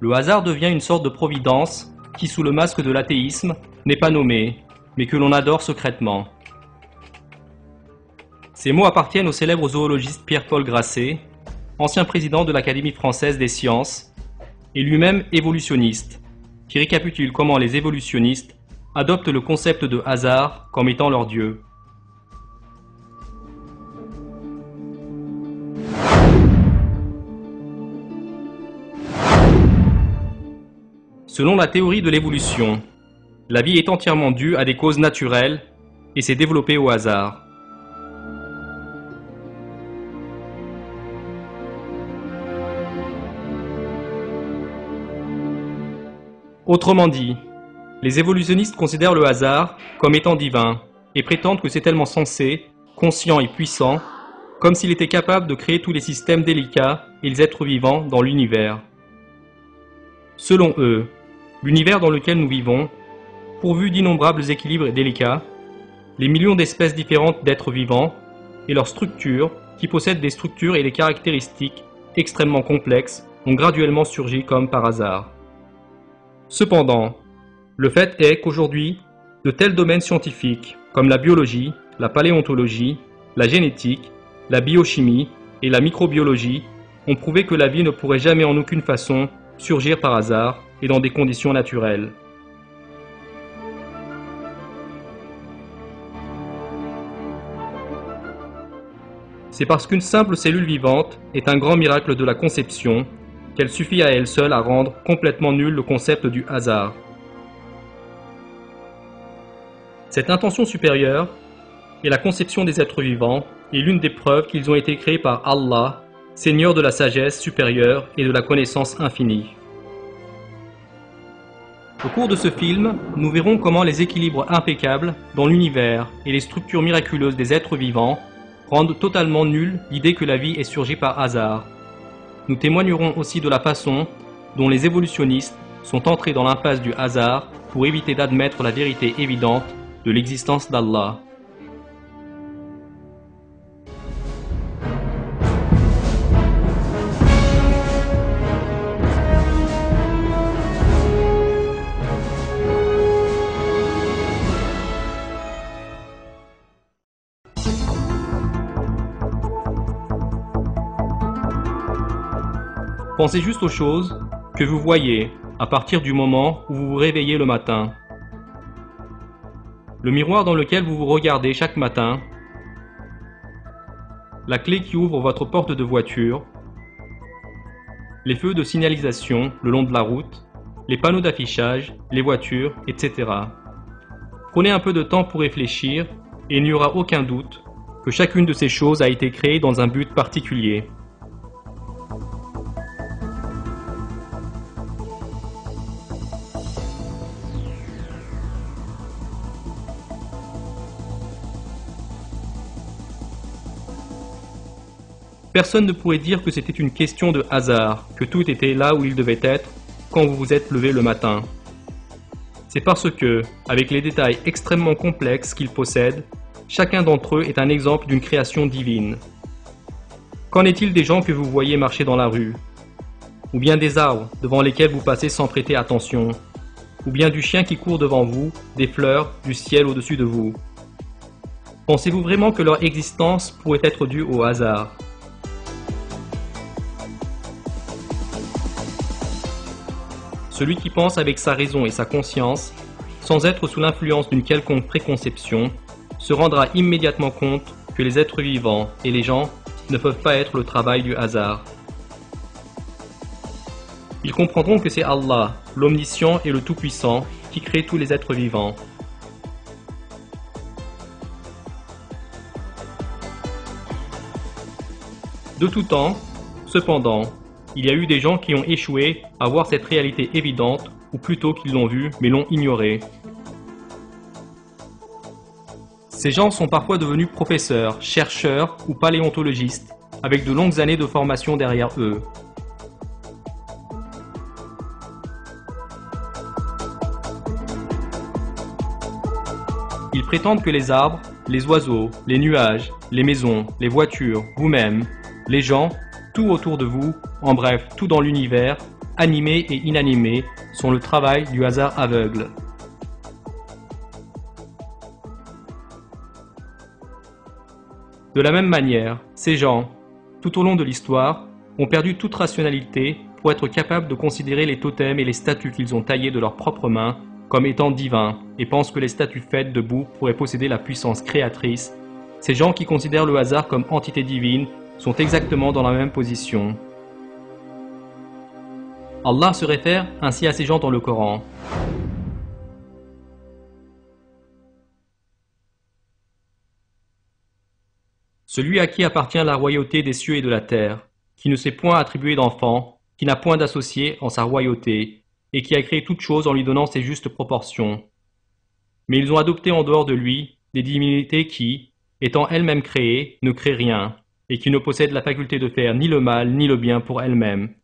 Le hasard devient une sorte de providence qui, sous le masque de l'athéisme, n'est pas nommée, mais que l'on adore secrètement. Ces mots appartiennent au célèbre zoologiste Pierre-Paul Grasset, ancien président de l'Académie française des sciences, et lui-même évolutionniste, qui récapitule comment les évolutionnistes adoptent le concept de hasard comme étant leur dieu. Selon la théorie de l'évolution, la vie est entièrement due à des causes naturelles et s'est développée au hasard. Autrement dit, les évolutionnistes considèrent le hasard comme étant divin et prétendent que c'est tellement sensé, conscient et puissant, comme s'il était capable de créer tous les systèmes délicats et les êtres vivants dans l'univers. Selon eux, l'univers dans lequel nous vivons, pourvu d'innombrables équilibres délicats, les millions d'espèces différentes d'êtres vivants et leurs structures, qui possèdent des structures et des caractéristiques extrêmement complexes, ont graduellement surgi comme par hasard. Cependant, le fait est qu'aujourd'hui, de tels domaines scientifiques comme la biologie, la paléontologie, la génétique, la biochimie et la microbiologie ont prouvé que la vie ne pourrait jamais en aucune façon surgir par hasard et dans des conditions naturelles. C'est parce qu'une simple cellule vivante est un grand miracle de la conception qu'elle suffit à elle seule à rendre complètement nul le concept du hasard. Cette intention supérieure et la conception des êtres vivants est l'une des preuves qu'ils ont été créés par Allah, Seigneur de la sagesse supérieure et de la connaissance infinie. Au cours de ce film, nous verrons comment les équilibres impeccables dans l'univers et les structures miraculeuses des êtres vivants rendent totalement nulle l'idée que la vie est surgie par hasard. Nous témoignerons aussi de la façon dont les évolutionnistes sont entrés dans l'impasse du hasard pour éviter d'admettre la vérité évidente de l'existence d'Allah. Pensez juste aux choses que vous voyez à partir du moment où vous vous réveillez le matin. Le miroir dans lequel vous vous regardez chaque matin, la clé qui ouvre votre porte de voiture, les feux de signalisation le long de la route, les panneaux d'affichage, les voitures, etc. Prenez un peu de temps pour réfléchir et il n'y aura aucun doute que chacune de ces choses a été créée dans un but particulier. Personne ne pourrait dire que c'était une question de hasard, que tout était là où il devait être quand vous vous êtes levé le matin. C'est parce que, avec les détails extrêmement complexes qu'ils possèdent, chacun d'entre eux est un exemple d'une création divine. Qu'en est-il des gens que vous voyez marcher dans la rue? Ou bien des arbres devant lesquels vous passez sans prêter attention? Ou bien du chien qui court devant vous, des fleurs, du ciel au-dessus de vous? Pensez-vous vraiment que leur existence pourrait être due au hasard? Celui qui pense avec sa raison et sa conscience, sans être sous l'influence d'une quelconque préconception, se rendra immédiatement compte que les êtres vivants et les gens ne peuvent pas être le travail du hasard. Ils comprendront que c'est Allah, l'Omniscient et le Tout-Puissant, qui crée tous les êtres vivants. De tout temps, cependant, il y a eu des gens qui ont échoué à voir cette réalité évidente, ou plutôt qu'ils l'ont vue mais l'ont ignorée. Ces gens sont parfois devenus professeurs, chercheurs ou paléontologistes, avec de longues années de formation derrière eux. Ils prétendent que les arbres, les oiseaux, les nuages, les maisons, les voitures, vous-même, les gens, tout autour de vous, en bref, tout dans l'univers, animés et inanimés, sont le travail du hasard aveugle. De la même manière, ces gens, tout au long de l'histoire, ont perdu toute rationalité pour être capables de considérer les totems et les statues qu'ils ont taillées de leurs propres mains comme étant divins et pensent que les statues faites de boue pourraient posséder la puissance créatrice. Ces gens qui considèrent le hasard comme entité divine sont exactement dans la même position. Allah se réfère ainsi à ces gens dans le Coran. Celui à qui appartient la royauté des cieux et de la terre, qui ne s'est point attribué d'enfant, qui n'a point d'associé en sa royauté, et qui a créé toute chose en lui donnant ses justes proportions. Mais ils ont adopté en dehors de lui des divinités qui, étant elles-mêmes créées, ne créent rien, et qui ne possèdent la faculté de faire ni le mal ni le bien pour elles-mêmes,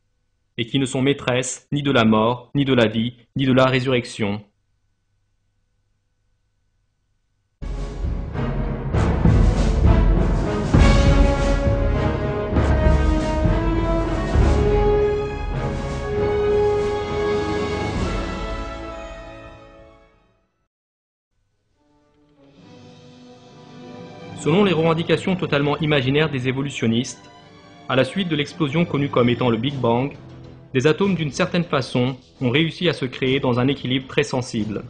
et qui ne sont maîtresses ni de la mort, ni de la vie, ni de la résurrection. Selon les revendications totalement imaginaires des évolutionnistes, à la suite de l'explosion connue comme étant le Big Bang, des atomes d'une certaine façon ont réussi à se créer dans un équilibre très sensible.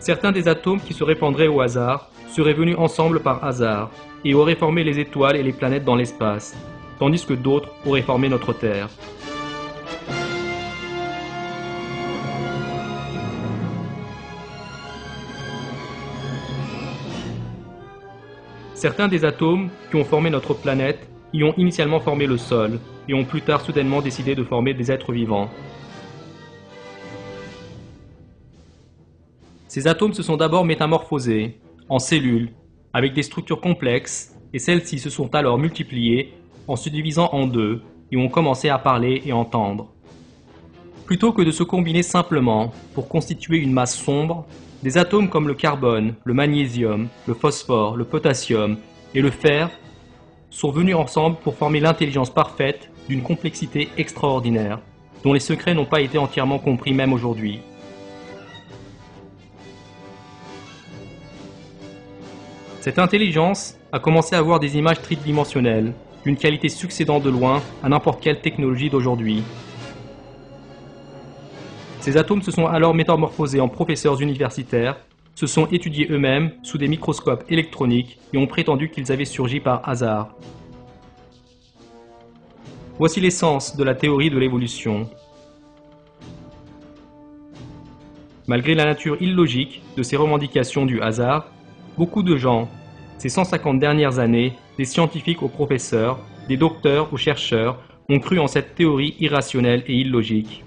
Certains des atomes qui se répandraient au hasard seraient venus ensemble par hasard et auraient formé les étoiles et les planètes dans l'espace, tandis que d'autres auraient formé notre Terre. Certains des atomes qui ont formé notre planète y ont initialement formé le sol et ont plus tard soudainement décidé de former des êtres vivants. Ces atomes se sont d'abord métamorphosés en cellules avec des structures complexes et celles-ci se sont alors multipliées en se divisant en deux et ont commencé à parler et entendre. Plutôt que de se combiner simplement pour constituer une masse sombre, des atomes comme le carbone, le magnésium, le phosphore, le potassium et le fer sont venus ensemble pour former l'intelligence parfaite d'une complexité extraordinaire, dont les secrets n'ont pas été entièrement compris même aujourd'hui. Cette intelligence a commencé à avoir des images tridimensionnelles, d'une qualité succédant de loin à n'importe quelle technologie d'aujourd'hui. Ces atomes se sont alors métamorphosés en professeurs universitaires, se sont étudiés eux-mêmes sous des microscopes électroniques et ont prétendu qu'ils avaient surgi par hasard. Voici l'essence de la théorie de l'évolution. Malgré la nature illogique de ces revendications du hasard, beaucoup de gens, ces 150 dernières années, des scientifiques aux professeurs, des docteurs aux chercheurs, ont cru en cette théorie irrationnelle et illogique.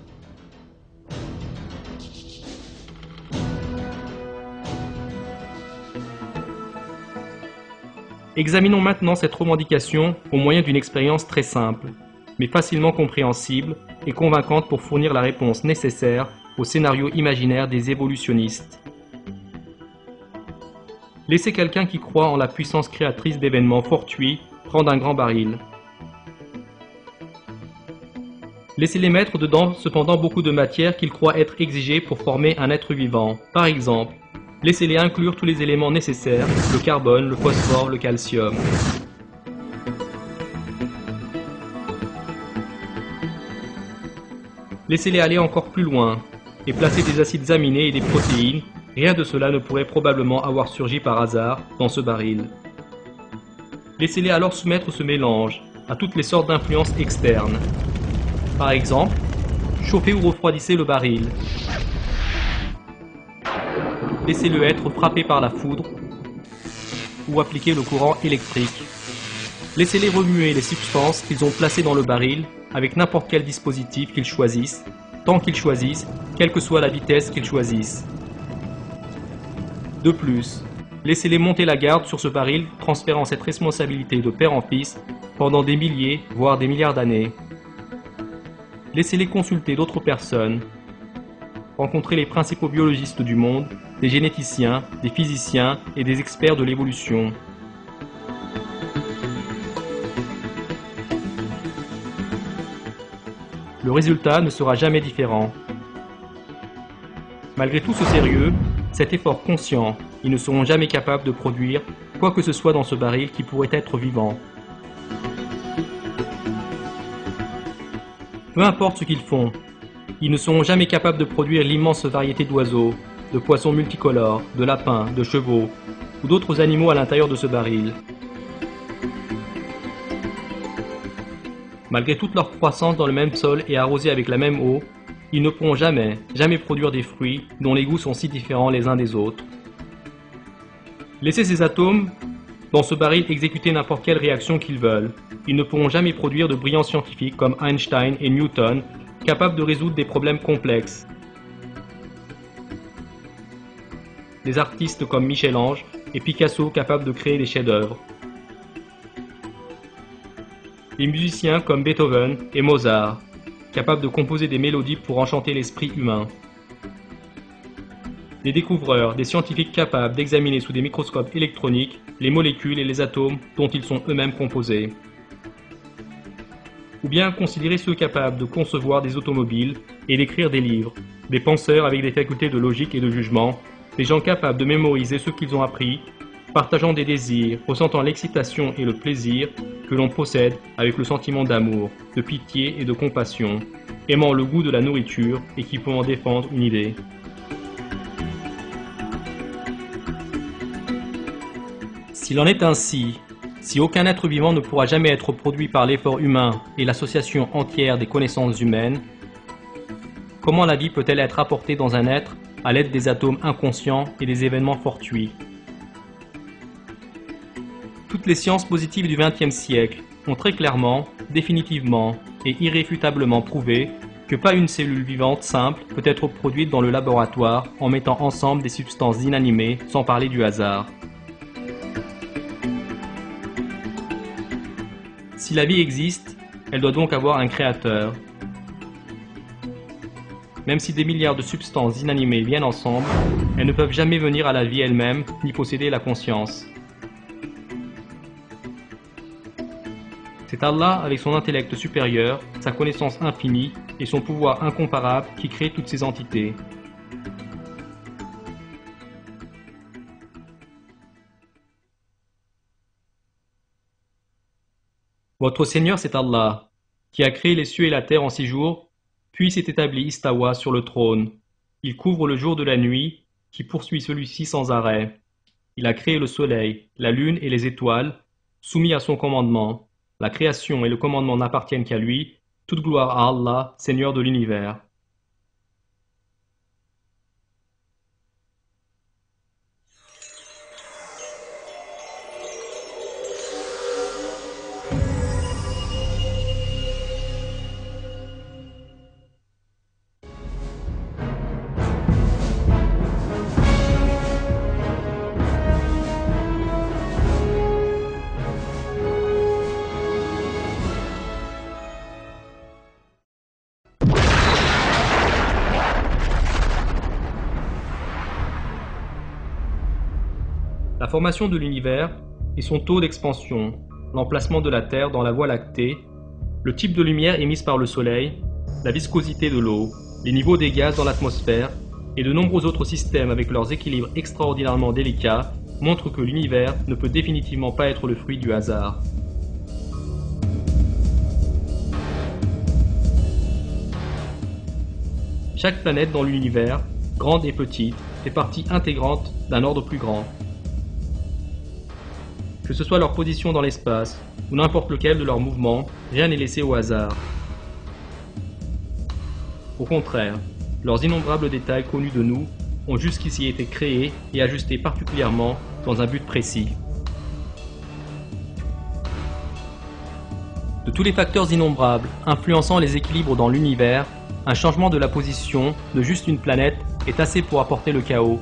Examinons maintenant cette revendication au moyen d'une expérience très simple, mais facilement compréhensible et convaincante pour fournir la réponse nécessaire au scénario imaginaire des évolutionnistes. Laissez quelqu'un qui croit en la puissance créatrice d'événements fortuits prendre un grand baril. Laissez-les mettre dedans cependant beaucoup de matière qu'ils croient être exigée pour former un être vivant. Par exemple, laissez-les inclure tous les éléments nécessaires, le carbone, le phosphore, le calcium. Laissez-les aller encore plus loin et placer des acides aminés et des protéines. Rien de cela ne pourrait probablement avoir surgi par hasard dans ce baril. Laissez-les alors soumettre ce mélange à toutes les sortes d'influences externes. Par exemple, chauffez ou refroidissez le baril. Laissez-le être frappé par la foudre ou appliquez le courant électrique. Laissez-les remuer les substances qu'ils ont placées dans le baril avec n'importe quel dispositif qu'ils choisissent, tant qu'ils choisissent, quelle que soit la vitesse qu'ils choisissent. De plus, laissez-les monter la garde sur ce baril, transférant cette responsabilité de père en fils pendant des milliers, voire des milliards d'années. Laissez-les consulter d'autres personnes, rencontrer les principaux biologistes du monde, des généticiens, des physiciens et des experts de l'évolution. le résultat ne sera jamais différent. Malgré tout ce sérieux, cet effort conscient, ils ne seront jamais capables de produire quoi que ce soit dans ce baril qui pourrait être vivant. Peu importe ce qu'ils font, ils ne seront jamais capables de produire l'immense variété d'oiseaux, de poissons multicolores, de lapins, de chevaux ou d'autres animaux à l'intérieur de ce baril. Malgré toute leur croissance dans le même sol et arrosés avec la même eau, ils ne pourront jamais produire des fruits dont les goûts sont si différents les uns des autres. Laissez ces atomes dans ce baril exécuter n'importe quelle réaction qu'ils veulent. Ils ne pourront jamais produire de brillants scientifiques comme Einstein et Newton, capables de résoudre des problèmes complexes. Des artistes comme Michel-Ange et Picasso capables de créer des chefs-d'œuvre. Des musiciens comme Beethoven et Mozart, capables de composer des mélodies pour enchanter l'esprit humain. Des découvreurs, des scientifiques capables d'examiner sous des microscopes électroniques les molécules et les atomes dont ils sont eux-mêmes composés. Ou bien considérer ceux capables de concevoir des automobiles et d'écrire des livres, des penseurs avec des facultés de logique et de jugement, des gens capables de mémoriser ce qu'ils ont appris, partageant des désirs, ressentant l'excitation et le plaisir que l'on possède avec le sentiment d'amour, de pitié et de compassion, aimant le goût de la nourriture et qui pouvant défendre une idée. S'il en est ainsi, si aucun être vivant ne pourra jamais être produit par l'effort humain et l'association entière des connaissances humaines, comment la vie peut-elle être apportée dans un être à l'aide des atomes inconscients et des événements fortuits? Toutes les sciences positives du XXe siècle ont très clairement, définitivement et irréfutablement prouvé que pas une cellule vivante simple peut être produite dans le laboratoire en mettant ensemble des substances inanimées, sans parler du hasard. Si la vie existe, elle doit donc avoir un créateur. Même si des milliards de substances inanimées viennent ensemble, elles ne peuvent jamais venir à la vie elle-même ni posséder la conscience. C'est Allah, avec son intellect supérieur, sa connaissance infinie et son pouvoir incomparable qui crée toutes ces entités. Votre Seigneur, c'est Allah, qui a créé les cieux et la terre en 6 jours, puis s'est établi istawa sur le trône. Il couvre le jour de la nuit, qui poursuit celui-ci sans arrêt. Il a créé le soleil, la lune et les étoiles, soumis à son commandement. La création et le commandement n'appartiennent qu'à lui, toute gloire à Allah, Seigneur de l'univers. La formation de l'univers et son taux d'expansion, l'emplacement de la Terre dans la Voie lactée, le type de lumière émise par le Soleil, la viscosité de l'eau, les niveaux des gaz dans l'atmosphère et de nombreux autres systèmes avec leurs équilibres extraordinairement délicats montrent que l'univers ne peut définitivement pas être le fruit du hasard. Chaque planète dans l'univers, grande et petite, fait partie intégrante d'un ordre plus grand. Que ce soit leur position dans l'espace ou n'importe lequel de leurs mouvements, rien n'est laissé au hasard. Au contraire, leurs innombrables détails connus de nous ont jusqu'ici été créés et ajustés particulièrement dans un but précis. De tous les facteurs innombrables influençant les équilibres dans l'univers, un changement de la position de juste une planète est assez pour apporter le chaos.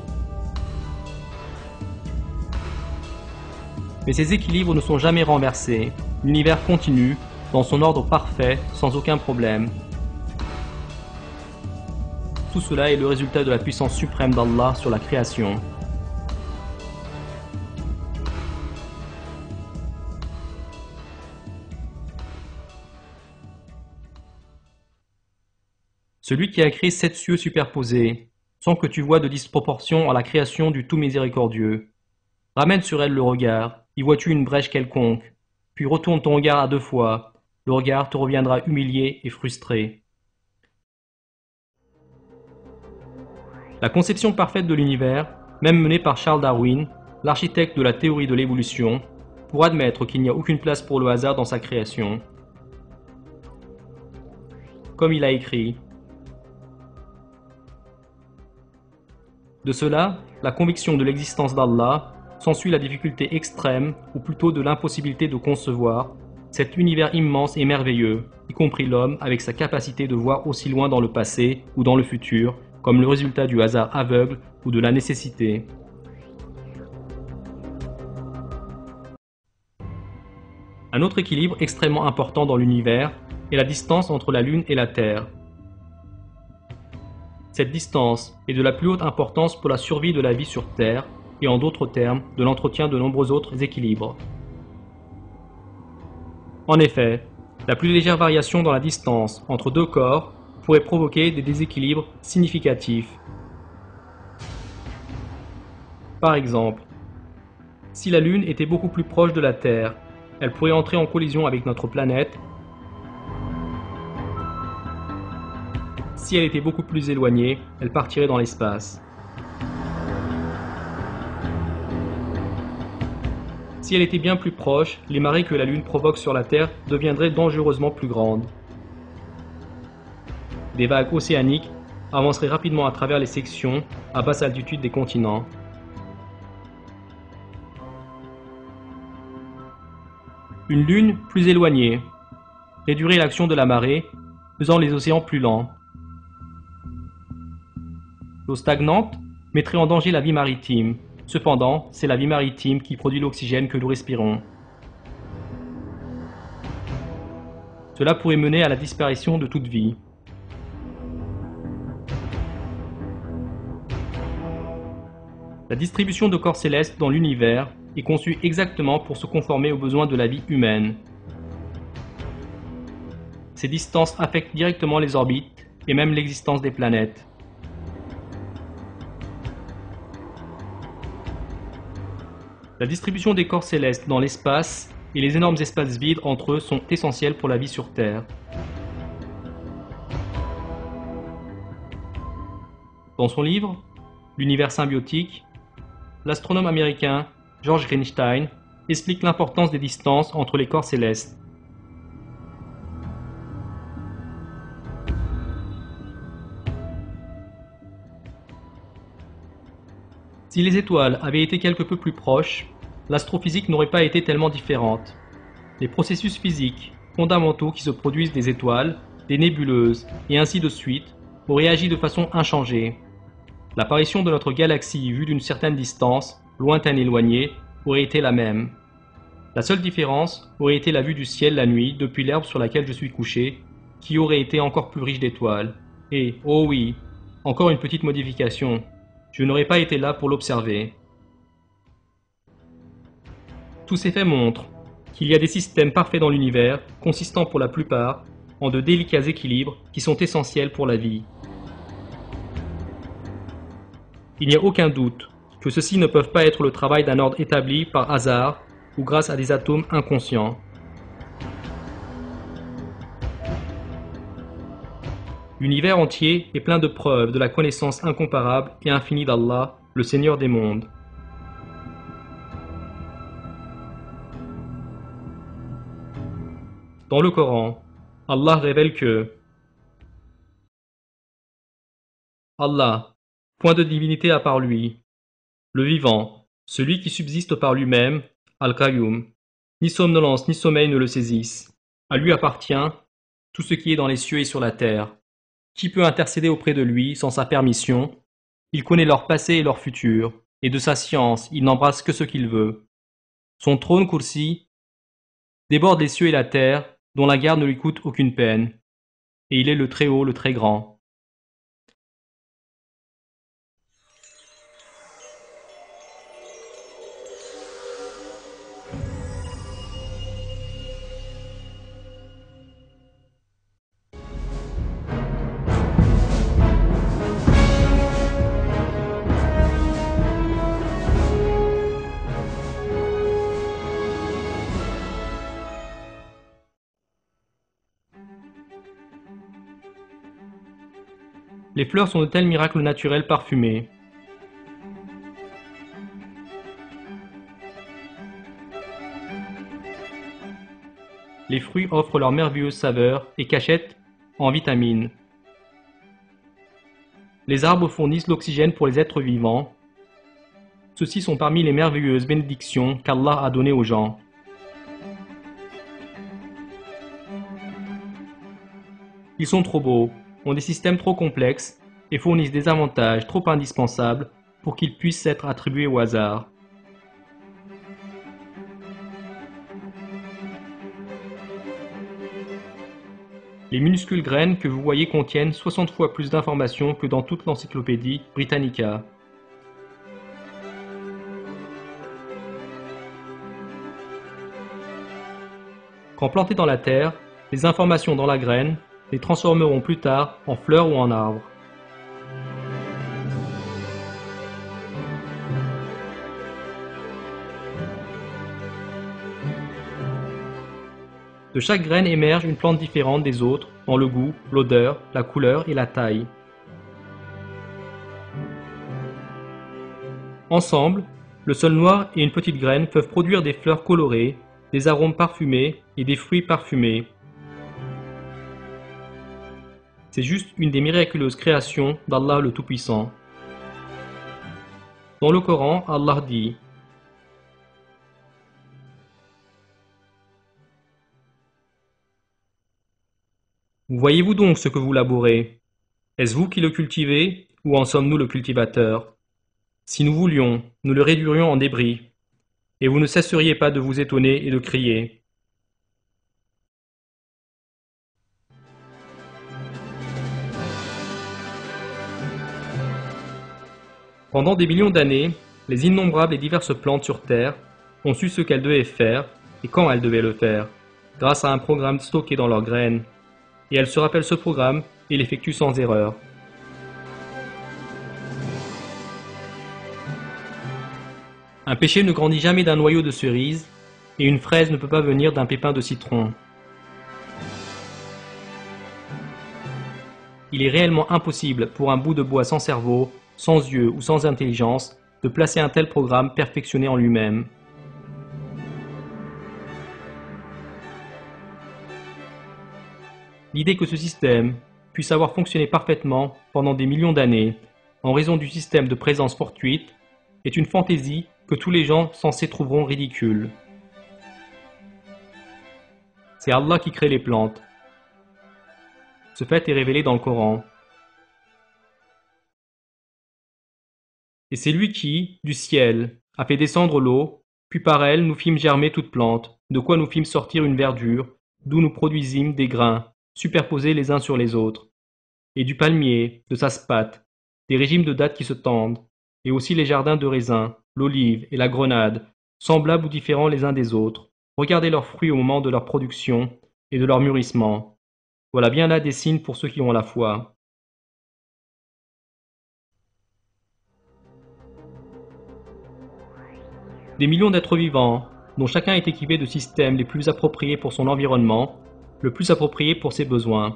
Mais ces équilibres ne sont jamais renversés. L'univers continue, dans son ordre parfait, sans aucun problème. Tout cela est le résultat de la puissance suprême d'Allah sur la création. Celui qui a créé 7 cieux superposés, sans que tu vois de disproportion à la création du tout miséricordieux. Ramène sur elle le regard, y vois-tu une brèche quelconque, puis retourne ton regard à 2 fois, le regard te reviendra humilié et frustré. La conception parfaite de l'univers, même menée par Charles Darwin, l'architecte de la théorie de l'évolution, pour admettre qu'il n'y a aucune place pour le hasard dans sa création. Comme il a écrit. De cela, la conviction de l'existence d'Allah, s'ensuit la difficulté extrême, ou plutôt de l'impossibilité de concevoir, cet univers immense et merveilleux, y compris l'homme avec sa capacité de voir aussi loin dans le passé ou dans le futur, comme le résultat du hasard aveugle ou de la nécessité. Un autre équilibre extrêmement important dans l'univers est la distance entre la Lune et la Terre. Cette distance est de la plus haute importance pour la survie de la vie sur Terre et en d'autres termes, de l'entretien de nombreux autres équilibres. En effet, la plus légère variation dans la distance entre 2 corps pourrait provoquer des déséquilibres significatifs. Par exemple, si la Lune était beaucoup plus proche de la Terre, elle pourrait entrer en collision avec notre planète. Si elle était beaucoup plus éloignée, elle partirait dans l'espace. Si elle était bien plus proche, les marées que la Lune provoque sur la Terre deviendraient dangereusement plus grandes. Des vagues océaniques avanceraient rapidement à travers les sections à basse altitude des continents. Une Lune plus éloignée réduirait l'action de la marée, faisant les océans plus lents. L'eau stagnante mettrait en danger la vie maritime. Cependant, c'est la vie maritime qui produit l'oxygène que nous respirons. Cela pourrait mener à la disparition de toute vie. La distribution de corps célestes dans l'univers est conçue exactement pour se conformer aux besoins de la vie humaine. Ces distances affectent directement les orbites et même l'existence des planètes. La distribution des corps célestes dans l'espace et les énormes espaces vides entre eux sont essentiels pour la vie sur Terre. Dans son livre « L'univers symbiotique », l'astronome américain George Greenstein explique l'importance des distances entre les corps célestes. Si les étoiles avaient été quelque peu plus proches, l'astrophysique n'aurait pas été tellement différente. Les processus physiques fondamentaux qui se produisent des étoiles, des nébuleuses et ainsi de suite auraient agi de façon inchangée. L'apparition de notre galaxie vue d'une certaine distance, lointaine et éloignée, aurait été la même. La seule différence aurait été la vue du ciel la nuit depuis l'herbe sur laquelle je suis couché, qui aurait été encore plus riche d'étoiles. Et, oh oui, encore une petite modification. Je n'aurais pas été là pour l'observer. Tous ces faits montrent qu'il y a des systèmes parfaits dans l'univers, consistant pour la plupart en de délicats équilibres qui sont essentiels pour la vie. Il n'y a aucun doute que ceux-ci ne peuvent pas être le travail d'un ordre établi par hasard ou grâce à des atomes inconscients. L'univers entier est plein de preuves de la connaissance incomparable et infinie d'Allah, le Seigneur des mondes. Dans le Coran, Allah révèle que Allah, point de divinité à part lui, le vivant, celui qui subsiste par lui-même, Al-Qayyum, ni somnolence ni sommeil ne le saisissent. À lui appartient tout ce qui est dans les cieux et sur la terre. Qui peut intercéder auprès de lui sans sa permission? Il connaît leur passé et leur futur, et de sa science, il n'embrasse que ce qu'il veut. Son trône Kursi déborde les cieux et la terre, dont la garde ne lui coûte aucune peine. Et il est le Très-Haut, le Très-Grand. Les fleurs sont de tels miracles naturels parfumés. Les fruits offrent leur merveilleuse saveur et cachette en vitamines. Les arbres fournissent l'oxygène pour les êtres vivants. Ceux-ci sont parmi les merveilleuses bénédictions qu'Allah a données aux gens. Ils sont trop beaux, ont des systèmes trop complexes et fournissent des avantages trop indispensables pour qu'ils puissent être attribués au hasard. Les minuscules graines que vous voyez contiennent 60 fois plus d'informations que dans toute l'encyclopédie Britannica. Quand plantées dans la terre, les informations dans la graine les transformeront plus tard en fleurs ou en arbres. De chaque graine émerge une plante différente des autres dans le goût, l'odeur, la couleur et la taille. Ensemble, le sol noir et une petite graine peuvent produire des fleurs colorées, des arômes parfumés et des fruits parfumés. C'est juste une des miraculeuses créations d'Allah le Tout-Puissant. Dans le Coran, Allah dit: Voyez-vous donc ce que vous labourez? Est-ce vous qui le cultivez, ou en sommes-nous le cultivateur? Si nous voulions, nous le réduirions en débris, et vous ne cesseriez pas de vous étonner et de crier. Pendant des millions d'années, les innombrables et diverses plantes sur Terre ont su ce qu'elles devaient faire et quand elles devaient le faire, grâce à un programme stocké dans leurs graines. Et elles se rappellent ce programme et l'effectuent sans erreur. Un pêcher ne grandit jamais d'un noyau de cerise, et une fraise ne peut pas venir d'un pépin de citron. Il est réellement impossible pour un bout de bois sans cerveau, sans yeux ou sans intelligence, de placer un tel programme perfectionné en lui-même. L'idée que ce système puisse avoir fonctionné parfaitement pendant des millions d'années, en raison du système de présence fortuite, est une fantaisie que tous les gens sensés trouveront ridicule. C'est Allah qui crée les plantes. Ce fait est révélé dans le Coran. Et c'est lui qui, du ciel, a fait descendre l'eau, puis par elle nous fîmes germer toute plante, de quoi nous fîmes sortir une verdure, d'où nous produisîmes des grains, superposés les uns sur les autres, et du palmier, de sa spate, des régimes de dattes qui se tendent, et aussi les jardins de raisins, l'olive et la grenade, semblables ou différents les uns des autres. Regardez leurs fruits au moment de leur production et de leur mûrissement. Voilà bien là des signes pour ceux qui ont la foi. Des millions d'êtres vivants, dont chacun est équipé de systèmes les plus appropriés pour son environnement, le plus approprié pour ses besoins.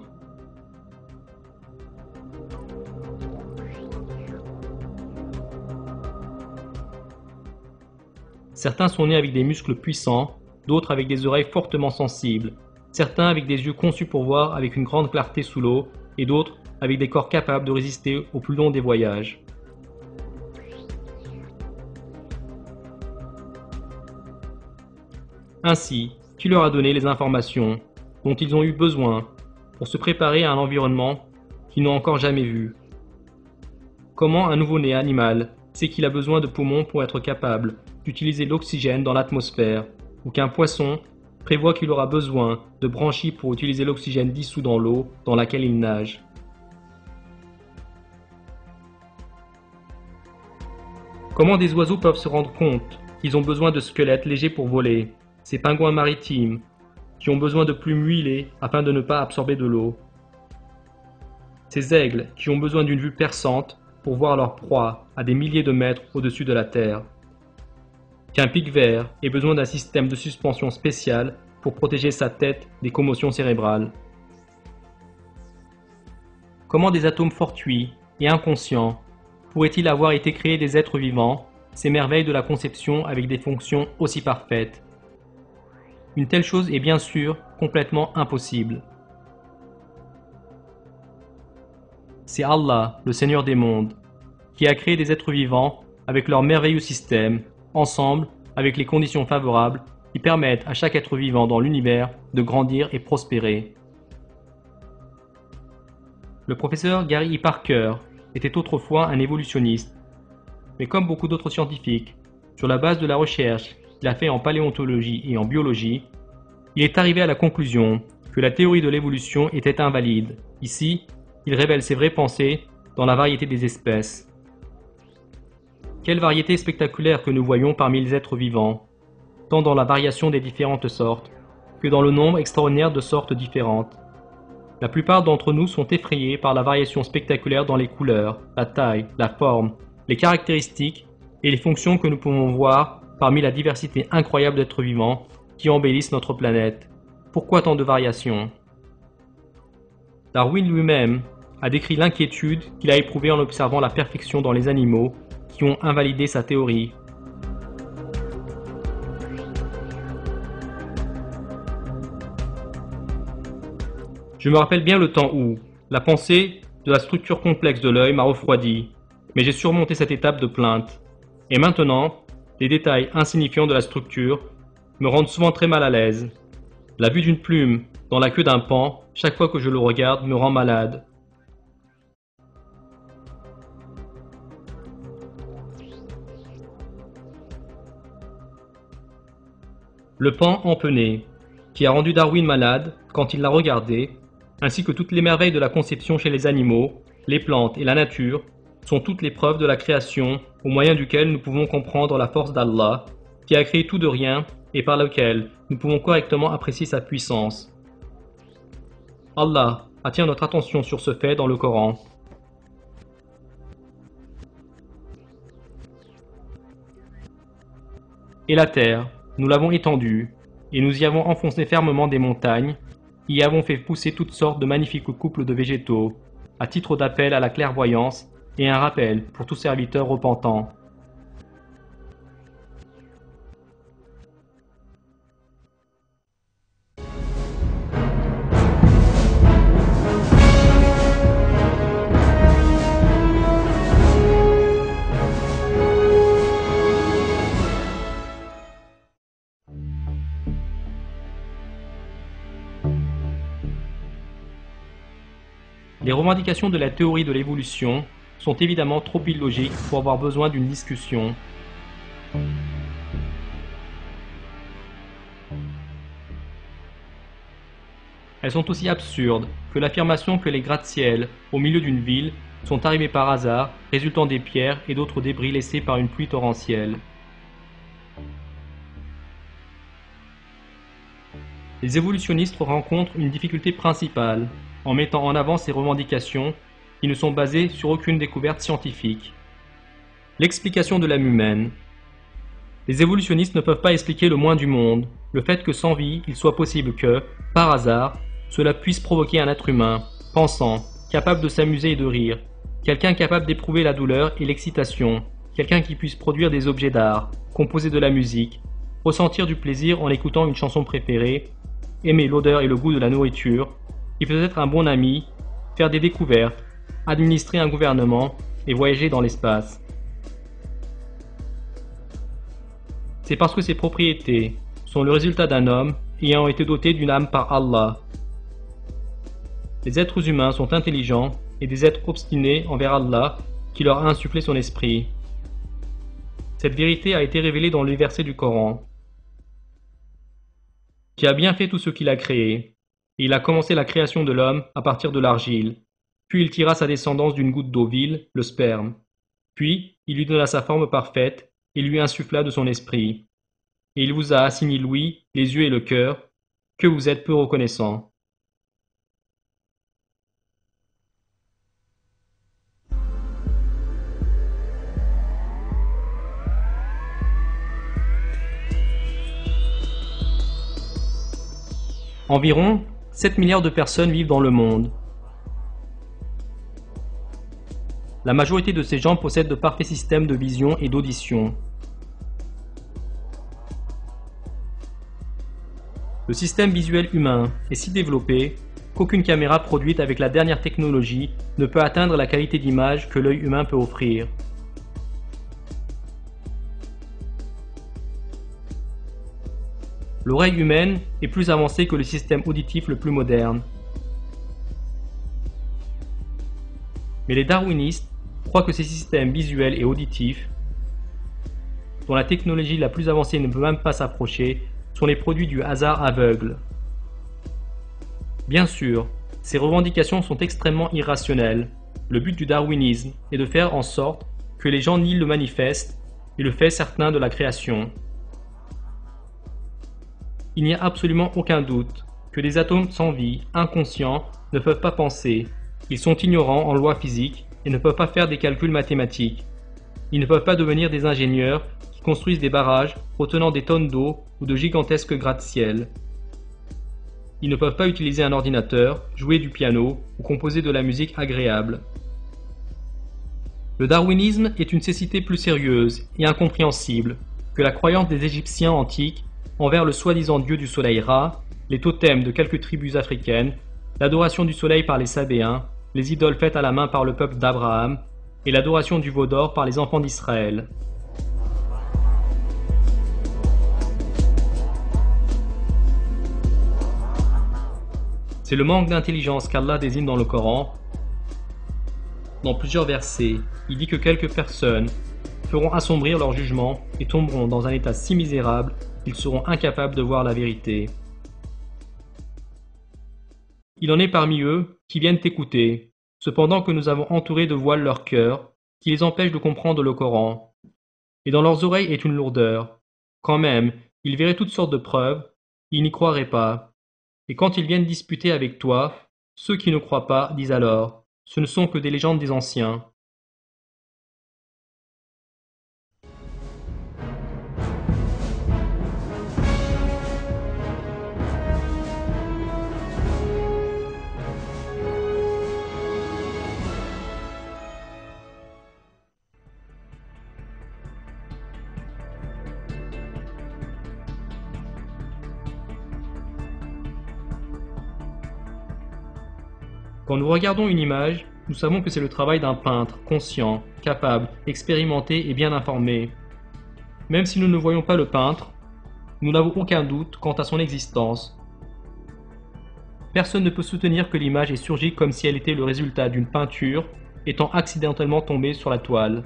Certains sont nés avec des muscles puissants, d'autres avec des oreilles fortement sensibles, certains avec des yeux conçus pour voir avec une grande clarté sous l'eau, et d'autres avec des corps capables de résister au plus long des voyages. Ainsi, qui leur a donné les informations dont ils ont eu besoin pour se préparer à un environnement qu'ils n'ont encore jamais vu? Comment un nouveau-né animal sait qu'il a besoin de poumons pour être capable d'utiliser l'oxygène dans l'atmosphère, ou qu'un poisson prévoit qu'il aura besoin de branchies pour utiliser l'oxygène dissous dans l'eau dans laquelle il nage? Comment des oiseaux peuvent se rendre compte qu'ils ont besoin de squelettes légers pour voler? Ces pingouins maritimes, qui ont besoin de plumes huilées afin de ne pas absorber de l'eau. Ces aigles, qui ont besoin d'une vue perçante pour voir leur proie à des milliers de mètres au-dessus de la terre. Qu'un pic vert ait besoin d'un système de suspension spécial pour protéger sa tête des commotions cérébrales. Comment des atomes fortuits et inconscients pourraient-ils avoir été créés des êtres vivants, ces merveilles de la conception avec des fonctions aussi parfaites? Une telle chose est bien sûr complètement impossible. C'est Allah, le Seigneur des mondes, qui a créé des êtres vivants avec leur merveilleux système, ensemble avec les conditions favorables qui permettent à chaque être vivant dans l'univers de grandir et prospérer. Le professeur Gary E. Parker était autrefois un évolutionniste, mais comme beaucoup d'autres scientifiques, sur la base de la recherche qu'il a fait en paléontologie et en biologie, il est arrivé à la conclusion que la théorie de l'évolution était invalide. Ici, il révèle ses vraies pensées dans la variété des espèces. Quelle variété spectaculaire que nous voyons parmi les êtres vivants, tant dans la variation des différentes sortes, que dans le nombre extraordinaire de sortes différentes. La plupart d'entre nous sont effrayés par la variation spectaculaire dans les couleurs, la taille, la forme, les caractéristiques et les fonctions que nous pouvons voir parmi la diversité incroyable d'êtres vivants qui embellissent notre planète. Pourquoi tant de variations? Darwin lui-même a décrit l'inquiétude qu'il a éprouvée en observant la perfection dans les animaux qui ont invalidé sa théorie. Je me rappelle bien le temps où la pensée de la structure complexe de l'œil m'a refroidi, mais j'ai surmonté cette étape de plainte. Et maintenant, les détails insignifiants de la structure me rendent souvent très mal à l'aise. La vue d'une plume dans la queue d'un paon, chaque fois que je le regarde, me rend malade. Le paon empenné, qui a rendu Darwin malade quand il l'a regardé, ainsi que toutes les merveilles de la conception chez les animaux, les plantes et la nature, sont toutes les preuves de la création au moyen duquel nous pouvons comprendre la force d'Allah, qui a créé tout de rien et par lequel nous pouvons correctement apprécier sa puissance. Allah attire notre attention sur ce fait dans le Coran. Et la terre, nous l'avons étendue, et nous y avons enfoncé fermement des montagnes, y avons fait pousser toutes sortes de magnifiques couples de végétaux, à titre d'appel à la clairvoyance et un rappel pour tout serviteur repentant. Les revendications de la théorie de l'évolution sont évidemment trop illogiques pour avoir besoin d'une discussion. Elles sont aussi absurdes que l'affirmation que les gratte-ciel au milieu d'une ville sont arrivés par hasard, résultant des pierres et d'autres débris laissés par une pluie torrentielle. Les évolutionnistes rencontrent une difficulté principale en mettant en avant ces revendications qui ne sont basées sur aucune découverte scientifique. L'explication de l'âme humaine. Les évolutionnistes ne peuvent pas expliquer le moins du monde, le fait que sans vie, il soit possible que, par hasard, cela puisse provoquer un être humain, pensant, capable de s'amuser et de rire, quelqu'un capable d'éprouver la douleur et l'excitation, quelqu'un qui puisse produire des objets d'art, composer de la musique, ressentir du plaisir en écoutant une chanson préférée, aimer l'odeur et le goût de la nourriture, qui peut être un bon ami, faire des découvertes, administrer un gouvernement et voyager dans l'espace. C'est parce que ces propriétés sont le résultat d'un homme ayant été doté d'une âme par Allah. Les êtres humains sont intelligents et des êtres obstinés envers Allah qui leur a insufflé son esprit. Cette vérité a été révélée dans les versets du Coran. Qui a bien fait tout ce qu'il a créé, et il a commencé la création de l'homme à partir de l'argile. Puis il tira sa descendance d'une goutte d'eau vile, le sperme. Puis il lui donna sa forme parfaite et lui insuffla de son esprit. Et il vous a assigné l'ouïe, les yeux et le cœur, que vous êtes peu reconnaissants. Environ 7 milliards de personnes vivent dans le monde. La majorité de ces gens possèdent de parfaits systèmes de vision et d'audition. Le système visuel humain est si développé qu'aucune caméra produite avec la dernière technologie ne peut atteindre la qualité d'image que l'œil humain peut offrir. L'oreille humaine est plus avancée que le système auditif le plus moderne. Mais les darwinistes croient que ces systèmes visuels et auditifs, dont la technologie la plus avancée ne peut même pas s'approcher, sont les produits du hasard aveugle. Bien sûr, ces revendications sont extrêmement irrationnelles. Le but du darwinisme est de faire en sorte que les gens nient le manifeste et le fait certain de la création. Il n'y a absolument aucun doute que des atomes sans vie, inconscients, ne peuvent pas penser. Ils sont ignorants en loi physique et ne peuvent pas faire des calculs mathématiques. Ils ne peuvent pas devenir des ingénieurs qui construisent des barrages retenant des tonnes d'eau ou de gigantesques gratte-ciel. Ils ne peuvent pas utiliser un ordinateur, jouer du piano ou composer de la musique agréable. Le darwinisme est une cécité plus sérieuse et incompréhensible que la croyance des Égyptiens antiques envers le soi-disant dieu du soleil Ra, les totems de quelques tribus africaines, l'adoration du soleil par les Sabéens, les idoles faites à la main par le peuple d'Abraham et l'adoration du veau d'or par les enfants d'Israël. C'est le manque d'intelligence qu'Allah désigne dans le Coran. Dans plusieurs versets, il dit que quelques personnes feront assombrir leur jugement et tomberont dans un état si misérable qu'ils seront incapables de voir la vérité. Il en est parmi eux qui viennent écouter, cependant que nous avons entouré de voiles leur cœur, qui les empêchent de comprendre le Coran. Et dans leurs oreilles est une lourdeur. Quand même, ils verraient toutes sortes de preuves, ils n'y croiraient pas. Et quand ils viennent disputer avec toi, ceux qui ne croient pas disent alors, ce ne sont que des légendes des anciens. Quand nous regardons une image, nous savons que c'est le travail d'un peintre, conscient, capable, expérimenté et bien informé. Même si nous ne voyons pas le peintre, nous n'avons aucun doute quant à son existence. Personne ne peut soutenir que l'image ait surgi comme si elle était le résultat d'une peinture étant accidentellement tombée sur la toile.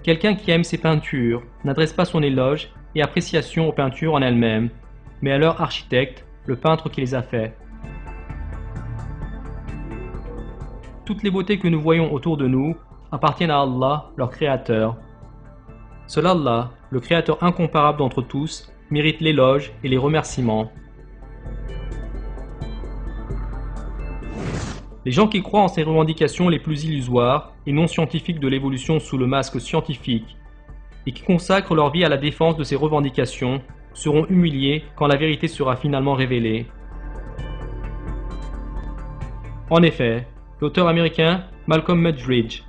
Quelqu'un qui aime ses peintures n'adresse pas son éloge et appréciation aux peintures en elles-mêmes, mais à leur architecte, le peintre qui les a fait. Toutes les beautés que nous voyons autour de nous appartiennent à Allah, leur créateur. Seul Allah, le créateur incomparable d'entre tous, mérite l'éloge et les remerciements. Les gens qui croient en ces revendications les plus illusoires et non scientifiques de l'évolution sous le masque scientifique, et qui consacrent leur vie à la défense de ces revendications, seront humiliés quand la vérité sera finalement révélée. En effet, l'auteur américain Malcolm Muggeridge,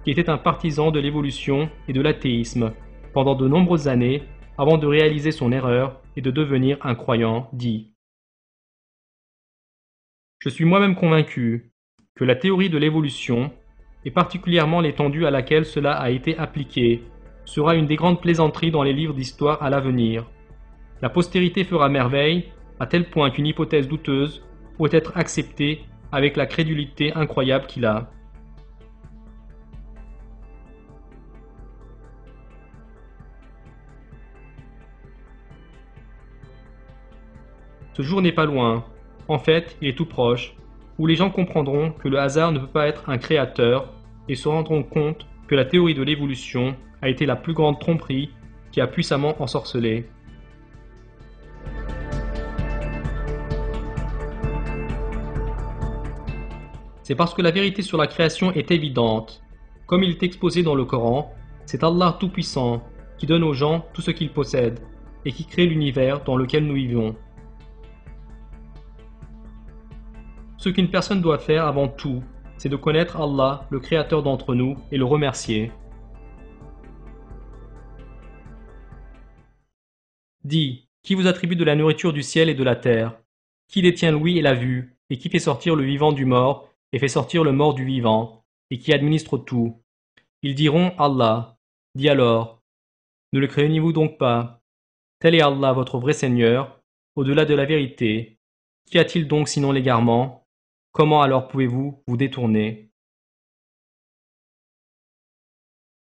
qui était un partisan de l'évolution et de l'athéisme pendant de nombreuses années avant de réaliser son erreur et de devenir un croyant, dit « Je suis moi-même convaincu que la théorie de l'évolution, et particulièrement l'étendue à laquelle cela a été appliqué, sera une des grandes plaisanteries dans les livres d'histoire à l'avenir. La postérité fera merveille, à tel point qu'une hypothèse douteuse peut être acceptée avec la crédulité incroyable qu'il a. » Ce jour n'est pas loin, en fait, il est tout proche, où les gens comprendront que le hasard ne peut pas être un créateur et se rendront compte que la théorie de l'évolution a été la plus grande tromperie qui a puissamment ensorcelé. C'est parce que la vérité sur la création est évidente. Comme il est exposé dans le Coran, c'est Allah Tout-Puissant qui donne aux gens tout ce qu'ils possèdent et qui crée l'univers dans lequel nous vivons. Ce qu'une personne doit faire avant tout, c'est de connaître Allah, le Créateur d'entre nous, et le remercier. Dis, qui vous attribue de la nourriture du ciel et de la terre? Qui détient l'ouïe et la vue, et qui fait sortir le vivant du mort, et fait sortir le mort du vivant, et qui administre tout? Ils diront Allah. Dis alors, ne le craignez-vous donc pas? Tel est Allah votre vrai Seigneur, au-delà de la vérité. Qu'y a-t-il donc sinon l'égarement? Comment alors pouvez-vous vous détourner?